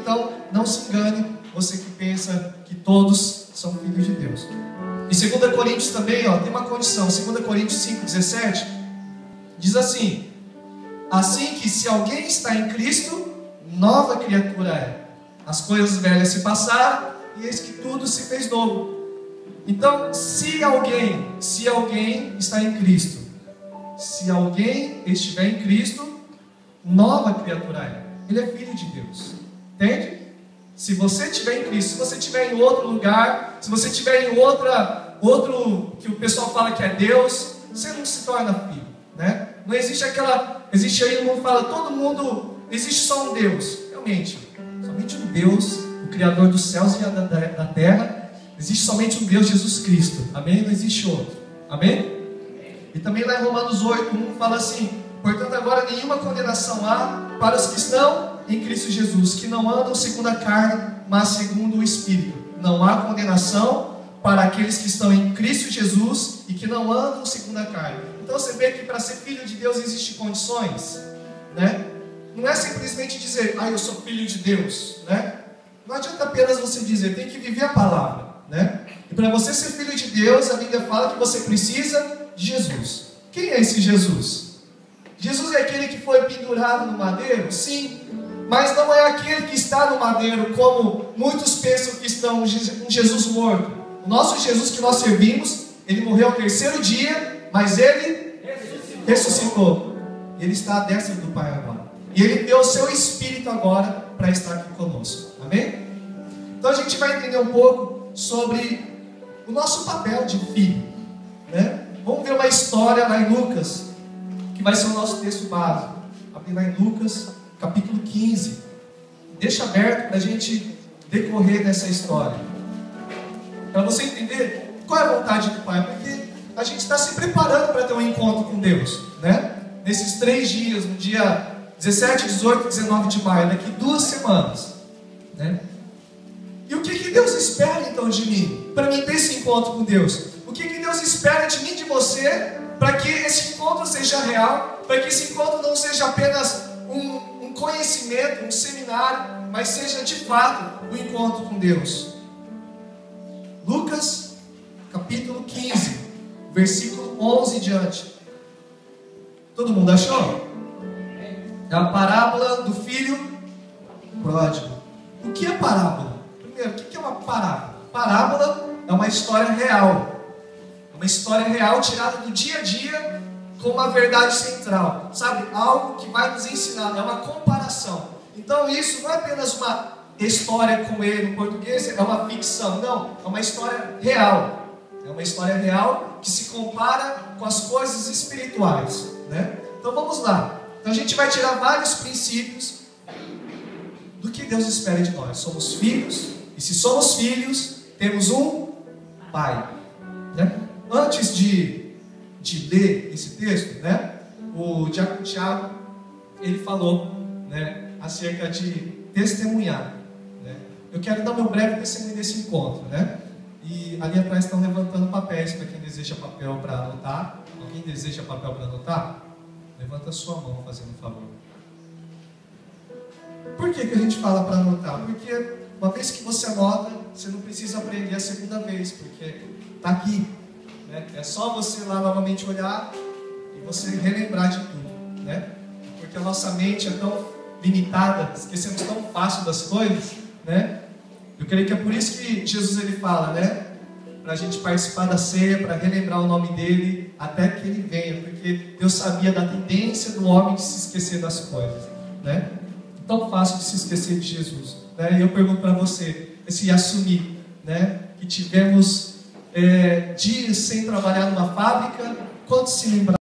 Então, não se engane, você que pensa que todos são filhos de Deus. Em 2 Coríntios também, tem uma condição. 2 Coríntios 5,17 diz assim: assim que se alguém está em Cristo, nova criatura é. As coisas velhas se passaram e eis que tudo se fez novo. Então, se alguém está em Cristo, se alguém estiver em Cristo, nova criatura é. Ele é filho de Deus. Entende? Se você estiver em Cristo, se você estiver em outro lugar, se você estiver em outro que o pessoal fala que é Deus, você não se torna filho, né? Não existe existe aí, o mundo fala, todo mundo, existe só um Deus. Realmente, somente um Deus, o Criador dos céus e da terra. Existe somente um Deus, Jesus Cristo. Amém? Não existe outro. Amém? E também lá em Romanos 8:1 fala assim: portanto agora nenhuma condenação há para os que estão em Cristo Jesus, que não andam segundo a carne, mas segundo o Espírito. Não há condenação para aqueles que estão em Cristo Jesus e que não andam segundo a carne. Então você vê que para ser filho de Deus existem condições, né? Não é simplesmente dizer, eu sou filho de Deus, né? Não adianta apenas você dizer, tem que viver a palavra, né? E para você ser filho de Deus, a Bíblia fala que você precisa de Jesus. Quem é esse Jesus? Jesus é aquele que foi pendurado no madeiro? Sim. Mas não é aquele que está no madeiro, como muitos pensam que estão, um Jesus morto. O nosso Jesus que nós servimos, ele morreu ao 3º dia, mas ele ressuscitou. Ele está à destra do Pai agora. E ele deu o seu Espírito agora para estar aqui conosco. Amém? Então a gente vai entender um pouco sobre o nosso papel de filho, né? Vamos ver uma história lá em Lucas, que vai ser o nosso texto básico. Abrir lá em Lucas, capítulo 15. Deixa aberto para a gente decorrer dessa história, para você entender qual é a vontade do Pai, porque a gente está se preparando para ter um encontro com Deus, né? Nesses 3 dias, no dia 17, 18 e 19 de maio, daqui 2 semanas, né? E o que Deus espera então de mim, para mim ter esse encontro com Deus? O que Deus espera de mim e de você, para que esse encontro seja real, para que esse encontro não seja apenas um conhecimento, um seminário, mas seja de fato um encontro com Deus? Lucas, capítulo 15, versículo 11 em diante. Todo mundo achou? É a parábola do filho pródigo. O que é parábola? Primeiro, o que é uma parábola? Parábola é uma história real. É uma história real tirada do dia a dia com uma verdade central. Sabe? Algo que vai nos ensinar. É uma comparação. Então isso não é apenas uma história como ele no português, é uma ficção. Não, é uma história real. É uma história real que se compara com as coisas espirituais, né? Então vamos lá. Então a gente vai tirar vários princípios do que Deus espera de nós. Somos filhos, e se somos filhos, temos um Pai, né? Antes de ler esse texto, né, o diácono Tiago, ele falou, né, acerca de testemunhar, né? Eu quero dar meu breve testemunho desse encontro, né? E ali atrás estão levantando papéis para quem deseja papel para anotar. Alguém deseja papel para anotar? Levanta a sua mão, fazendo um favor. Por que a gente fala para anotar? Porque uma vez que você anota, você não precisa aprender a segunda vez, porque está aqui, né? É só você lá novamente olhar e você relembrar de tudo, né? Porque a nossa mente é tão limitada, esquecemos tão fácil das coisas, né? Eu creio que é por isso que Jesus ele fala, né? Para a gente participar da ceia, para relembrar o nome dele, até que ele venha, porque Deus sabia da tendência do homem de se esquecer das coisas, né? Tão fácil de se esquecer de Jesus, né? E eu pergunto para você, se assumir, né, que tivemos dias sem trabalhar numa fábrica, quantos se lembraram?